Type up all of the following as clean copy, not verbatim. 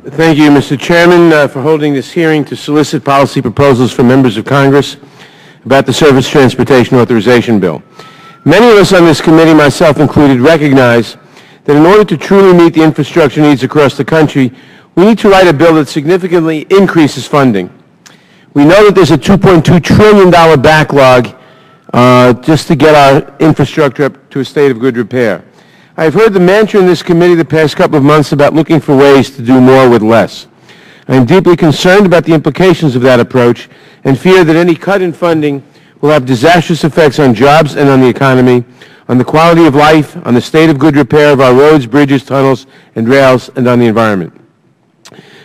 Thank you, Mr. Chairman, for holding this hearing to solicit policy proposals from members of Congress about the Surface Transportation Authorization Bill. Many of us on this committee, myself included, recognize that in order to truly meet the infrastructure needs across the country, we need to write a bill that significantly increases funding. We know that there's a $2.2 trillion backlog just to get our infrastructure up to a state of good repair. I've heard the mantra in this committee the past couple of months about looking for ways to do more with less. I am deeply concerned about the implications of that approach and fear that any cut in funding will have disastrous effects on jobs and on the economy, on the quality of life, on the state of good repair of our roads, bridges, tunnels, and rails, and on the environment.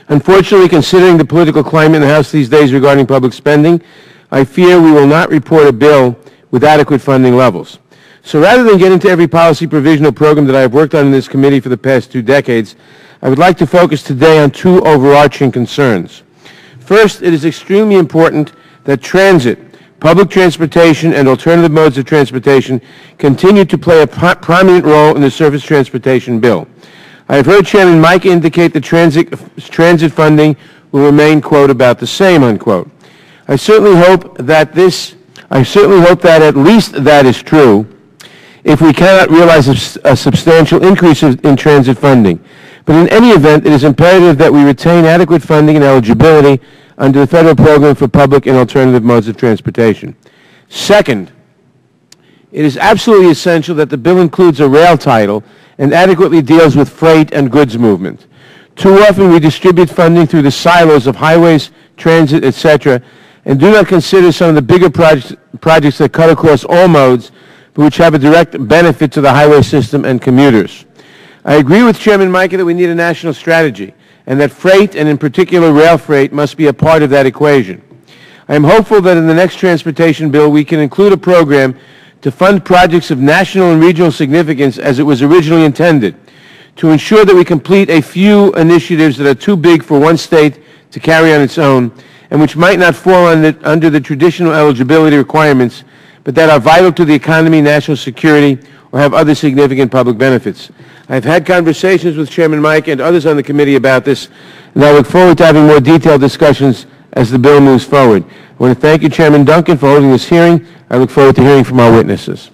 Unfortunately, considering the political climate in the House these days regarding public spending, I fear we will not report a bill with adequate funding levels. So rather than get into every policy provisional program that I have worked on in this committee for the past 2 decades, I would like to focus today on 2 overarching concerns. First, it is extremely important that transit, public transportation, and alternative modes of transportation continue to play a prominent role in the Surface Transportation Bill. I have heard Chairman Mike indicate that transit funding will remain, quote, about the same, unquote. I certainly hope that at least that is true if we cannot realize a substantial increase in transit funding. But in any event, it is imperative that we retain adequate funding and eligibility under the federal program for public and alternative modes of transportation. Second, it is absolutely essential that the bill includes a rail title and adequately deals with freight and goods movement. Too often we distribute funding through the silos of highways, transit, etc., and do not consider some of the bigger projects that cut across all modes, but which have a direct benefit to the highway system and commuters. I agree with Chairman Mica that we need a national strategy, and that freight, and in particular rail freight, must be a part of that equation. I am hopeful that in the next transportation bill we can include a program to fund projects of national and regional significance as it was originally intended, to ensure that we complete a few initiatives that are too big for one state to carry on its own, and which might not fall under the traditional eligibility requirements, but that are vital to the economy, national security, or have other significant public benefits. I've had conversations with Chairman Mike and others on the committee about this, and I look forward to having more detailed discussions as the bill moves forward. I want to thank you, Chairman Duncan, for holding this hearing. I look forward to hearing from our witnesses.